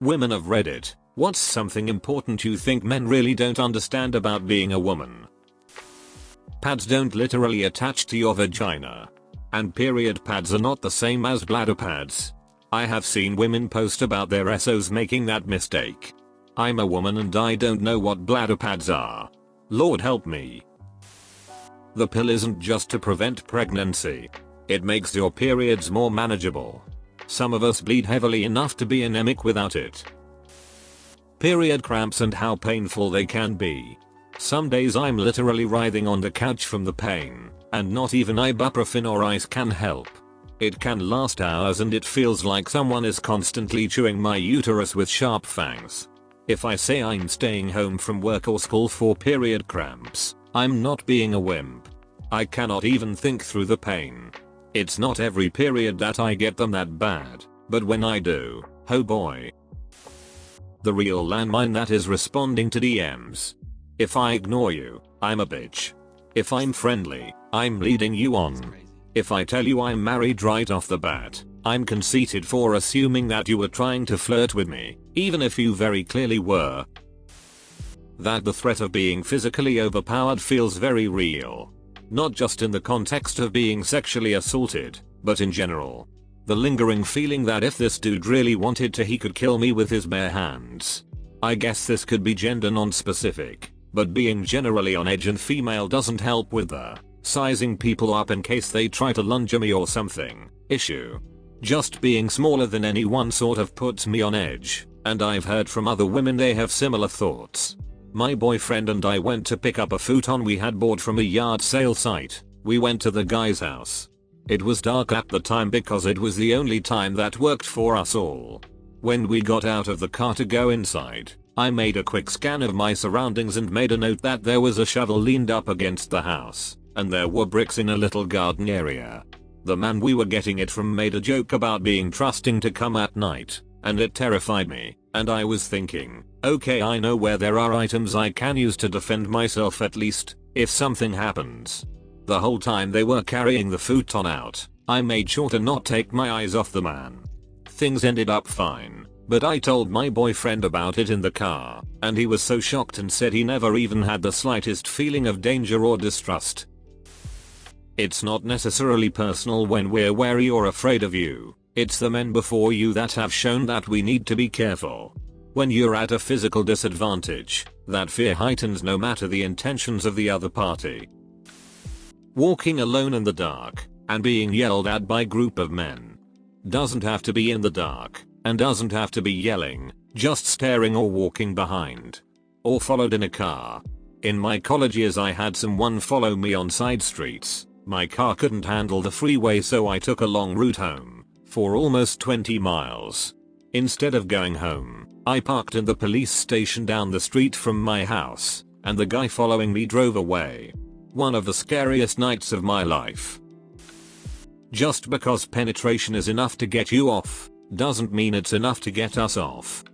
Women of Reddit, what's something important you think men really don't understand about being a woman? Pads don't literally attach to your vagina. And period pads are not the same as bladder pads. I have seen women post about their SOs making that mistake. I'm a woman and I don't know what bladder pads are. Lord help me. The pill isn't just to prevent pregnancy. It makes your periods more manageable. Some of us bleed heavily enough to be anemic without it. Period cramps and how painful they can be. Some days I'm literally writhing on the couch from the pain, and not even ibuprofen or ice can help. It can last hours and it feels like someone is constantly chewing my uterus with sharp fangs. If I say I'm staying home from work or school for period cramps, I'm not being a wimp. I cannot even think through the pain. It's not every period that I get them that bad, but when I do, oh boy. The real landmine that is responding to DMs. If I ignore you, I'm a bitch. If I'm friendly, I'm leading you on. If I tell you I'm married right off the bat, I'm conceited for assuming that you were trying to flirt with me, even if you very clearly were. That the threat of being physically overpowered feels very real. Not just in the context of being sexually assaulted, but in general. The lingering feeling that if this dude really wanted to he could kill me with his bare hands. I guess this could be gender non-specific, but being generally on edge and female doesn't help with the sizing people up in case they try to lunge at me or something issue. Just being smaller than anyone sort of puts me on edge, and I've heard from other women they have similar thoughts. My boyfriend and I went to pick up a futon we had bought from a yard sale site. We went to the guy's house. It was dark at the time because it was the only time that worked for us all. When we got out of the car to go inside, I made a quick scan of my surroundings and made a note that there was a shovel leaned up against the house, and there were bricks in a little garden area. The man we were getting it from made a joke about being trusting to come at night, and it terrified me, and I was thinking, okay, I know where there are items I can use to defend myself at least, if something happens. The whole time they were carrying the futon out, I made sure to not take my eyes off the man. Things ended up fine, but I told my boyfriend about it in the car, and he was so shocked and said he never even had the slightest feeling of danger or distrust. It's not necessarily personal when we're wary or afraid of you. It's the men before you that have shown that we need to be careful. When you're at a physical disadvantage, that fear heightens no matter the intentions of the other party. Walking alone in the dark and being yelled at by a group of men. Doesn't have to be in the dark and doesn't have to be yelling, just staring or walking behind. Or followed in a car. In my college years I had someone follow me on side streets. My car couldn't handle the freeway so I took a long route home, for almost 20 miles. Instead of going home, I parked in the police station down the street from my house, and the guy following me drove away. One of the scariest nights of my life. Just because penetration is enough to get you off, doesn't mean it's enough to get us off.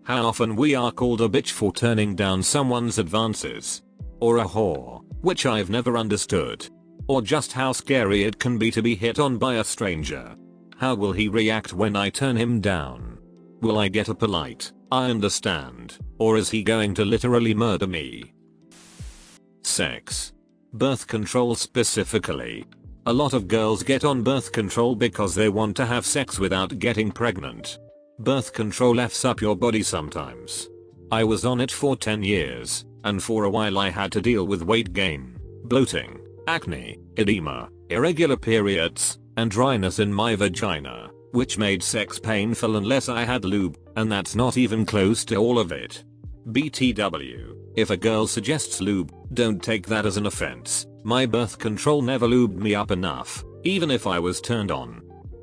How often we are called a bitch for turning down someone's advances. Or a whore, which I've never understood. Or just how scary it can be to be hit on by a stranger. How will he react when I turn him down? Will I get a polite, I understand, or is he going to literally murder me? Sex. Birth control specifically. A lot of girls get on birth control because they want to have sex without getting pregnant. Birth control F's up your body sometimes. I was on it for 10 years. And for a while I had to deal with weight gain, bloating, acne, edema, irregular periods, and dryness in my vagina, which made sex painful unless I had lube, and that's not even close to all of it. BTW, if a girl suggests lube, don't take that as an offense. My birth control never lubed me up enough, even if I was turned on.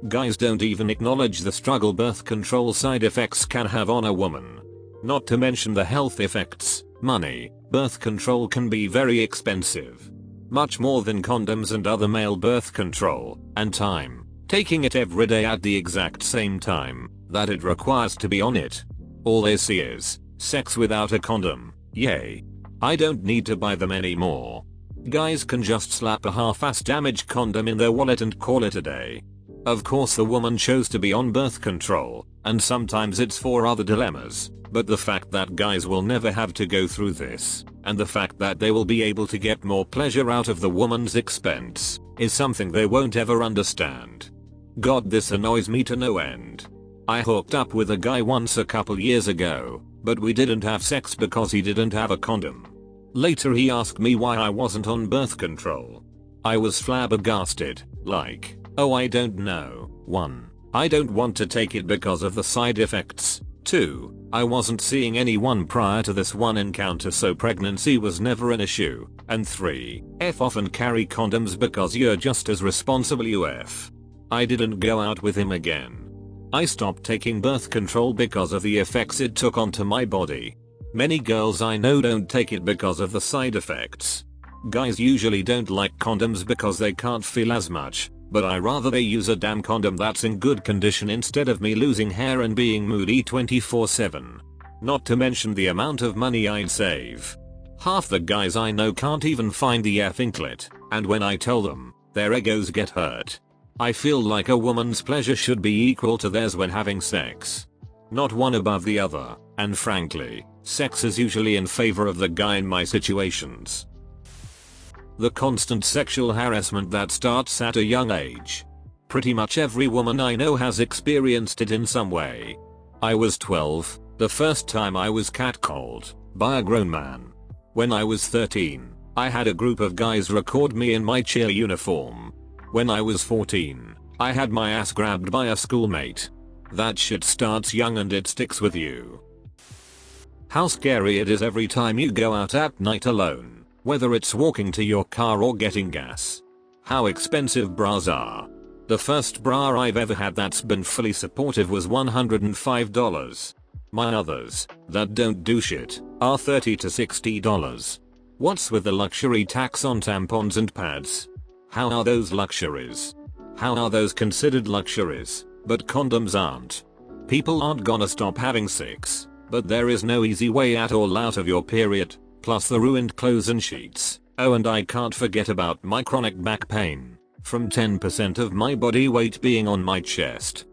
Guys don't even acknowledge the struggle birth control side effects can have on a woman. Not to mention the health effects. Money. Birth control can be very expensive. Much more than condoms and other male birth control, and time. Taking it every day at the exact same time that it requires to be on it. All they see is sex without a condom. Yay. I don't need to buy them anymore. Guys can just slap a half-ass damaged condom in their wallet and call it a day. Of course the woman chose to be on birth control, and sometimes it's for other dilemmas, but the fact that guys will never have to go through this, and the fact that they will be able to get more pleasure out of the woman's expense, is something they won't ever understand. God, this annoys me to no end. I hooked up with a guy once a couple years ago, but we didn't have sex because he didn't have a condom. Later he asked me why I wasn't on birth control. I was flabbergasted, like, oh, I don't know. 1. I don't want to take it because of the side effects. 2. I wasn't seeing anyone prior to this one encounter, so pregnancy was never an issue. And 3. F off and carry condoms because you're just as responsible, UF. I didn't go out with him again. I stopped taking birth control because of the effects it took onto my body. Many girls I know don't take it because of the side effects. Guys usually don't like condoms because they can't feel as much, but I rather they use a damn condom that's in good condition instead of me losing hair and being moody 24/7. Not to mention the amount of money I'd save. Half the guys I know can't even find the effing clit, and when I tell them, their egos get hurt. I feel like a woman's pleasure should be equal to theirs when having sex. Not one above the other, and frankly, sex is usually in favor of the guy in my situations. The constant sexual harassment that starts at a young age. Pretty much every woman I know has experienced it in some way. I was 12, the first time I was catcalled, by a grown man. When I was 13, I had a group of guys record me in my cheer uniform. When I was 14, I had my ass grabbed by a schoolmate. That shit starts young and it sticks with you. How scary it is every time you go out at night alone, whether it's walking to your car or getting gas. How expensive bras are. The first bra I've ever had that's been fully supportive was $105. My others, that don't do shit, are $30 to $60. What's with the luxury tax on tampons and pads? How are those luxuries? How are those considered luxuries, but condoms aren't? People aren't gonna stop having sex, but there is no easy way at all out of your period, plus the ruined clothes and sheets. Oh, and I can't forget about my chronic back pain, from 10% of my body weight being on my chest.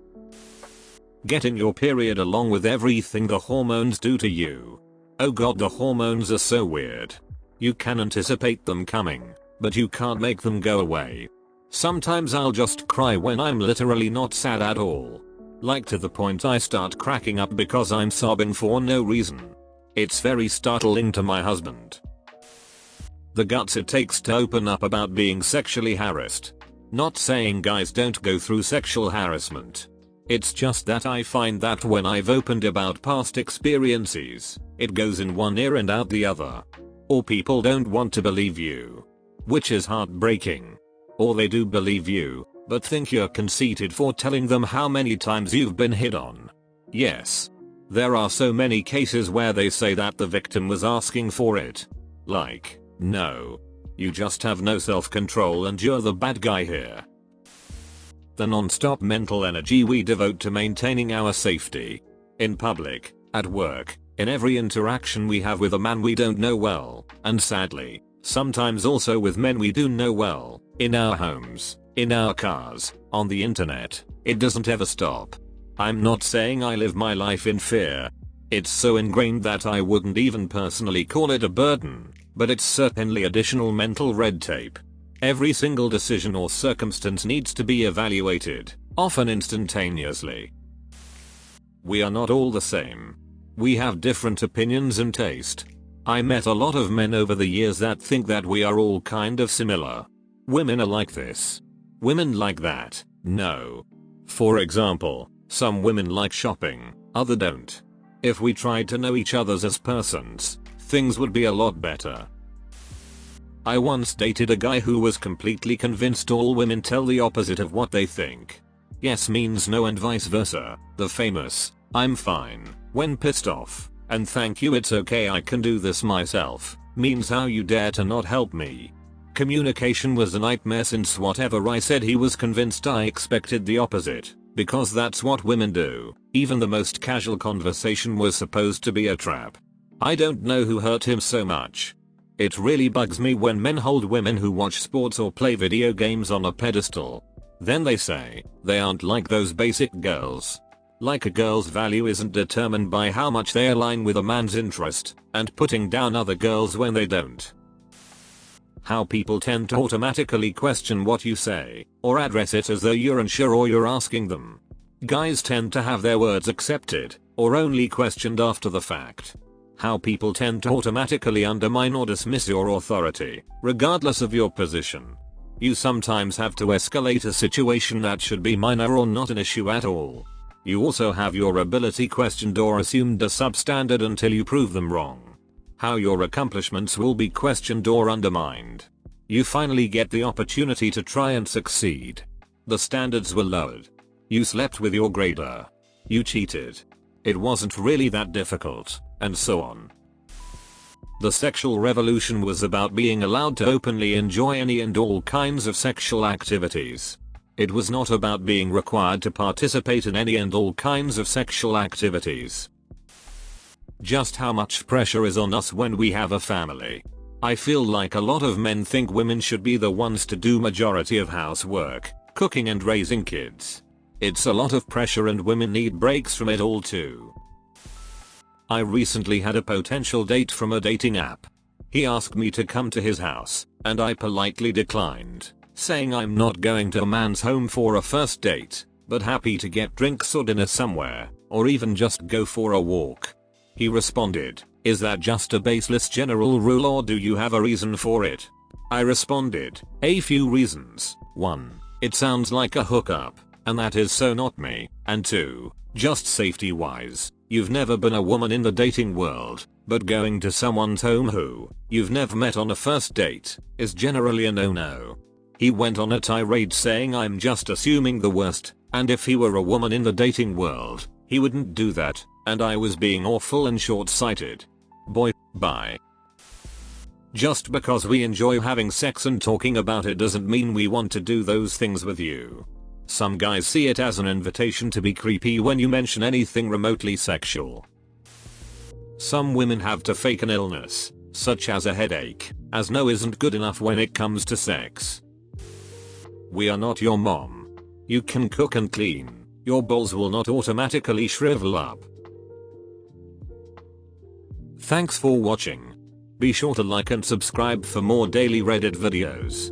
Getting your period along with everything the hormones do to you. Oh god, the hormones are so weird. You can anticipate them coming, but you can't make them go away. Sometimes I'll just cry when I'm literally not sad at all. Like to the point I start cracking up because I'm sobbing for no reason. It's very startling to my husband. The guts it takes to open up about being sexually harassed. Not saying guys don't go through sexual harassment. It's just that I find that when I've opened about past experiences, it goes in one ear and out the other. Or people don't want to believe you. Which is heartbreaking. Or they do believe you, but think you're conceited for telling them how many times you've been hit on. Yes. There are so many cases where they say that the victim was asking for it. Like, no. You just have no self-control and you're the bad guy here. The non-stop mental energy we devote to maintaining our safety. In public, at work, in every interaction we have with a man we don't know well, and sadly, sometimes also with men we do know well, in our homes, in our cars, on the internet, it doesn't ever stop. I'm not saying I live my life in fear. It's so ingrained that I wouldn't even personally call it a burden, but it's certainly additional mental red tape. Every single decision or circumstance needs to be evaluated, often instantaneously. We are not all the same. We have different opinions and taste. I met a lot of men over the years that think that we are all kind of similar. Women are like this. Women like that. No. For example, some women like shopping, other don't. If we tried to know each other as persons, things would be a lot better. I once dated a guy who was completely convinced all women tell the opposite of what they think. Yes means no and vice versa. The famous, I'm fine, when pissed off, and thank you it's okay I can do this myself, means how you dare to not help me. Communication was a nightmare since whatever I said he was convinced I expected the opposite, because that's what women do. Even the most casual conversation was supposed to be a trap. I don't know who hurt him so much. It really bugs me when men hold women who watch sports or play video games on a pedestal. Then they say they aren't like those basic girls. Like a girl's value isn't determined by how much they align with a man's interest, and putting down other girls when they don't. How people tend to automatically question what you say, or address it as though you're unsure or you're asking them. Guys tend to have their words accepted, or only questioned after the fact. How people tend to automatically undermine or dismiss your authority, regardless of your position. You sometimes have to escalate a situation that should be minor or not an issue at all. You also have your ability questioned or assumed as substandard until you prove them wrong. How your accomplishments will be questioned or undermined. You finally get the opportunity to try and succeed. The standards were lowered. You slept with your grader. You cheated. It wasn't really that difficult, and so on. The sexual revolution was about being allowed to openly enjoy any and all kinds of sexual activities. It was not about being required to participate in any and all kinds of sexual activities. Just how much pressure is on us when we have a family. I feel like a lot of men think women should be the ones to do majority of housework, cooking and raising kids. It's a lot of pressure and women need breaks from it all too. I recently had a potential date from a dating app. He asked me to come to his house, and I politely declined, saying I'm not going to a man's home for a first date, but happy to get drinks or dinner somewhere, or even just go for a walk. He responded, "Is that just a baseless general rule or do you have a reason for it?" I responded, "A few reasons. 1. It sounds like a hookup, and that is so not me, and 2. Just safety wise, you've never been a woman in the dating world, but going to someone's home who you've never met on a first date is generally a no-no." He went on a tirade saying I'm just assuming the worst, and if he were a woman in the dating world, he wouldn't do that, and I was being awful and short-sighted. Boy, bye. Just because we enjoy having sex and talking about it doesn't mean we want to do those things with you. Some guys see it as an invitation to be creepy when you mention anything remotely sexual. Some women have to fake an illness, such as a headache, as no isn't good enough when it comes to sex. We are not your mom. You can cook and clean. Your balls will not automatically shrivel up. Thanks for watching. Be sure to like and subscribe for more daily Reddit videos.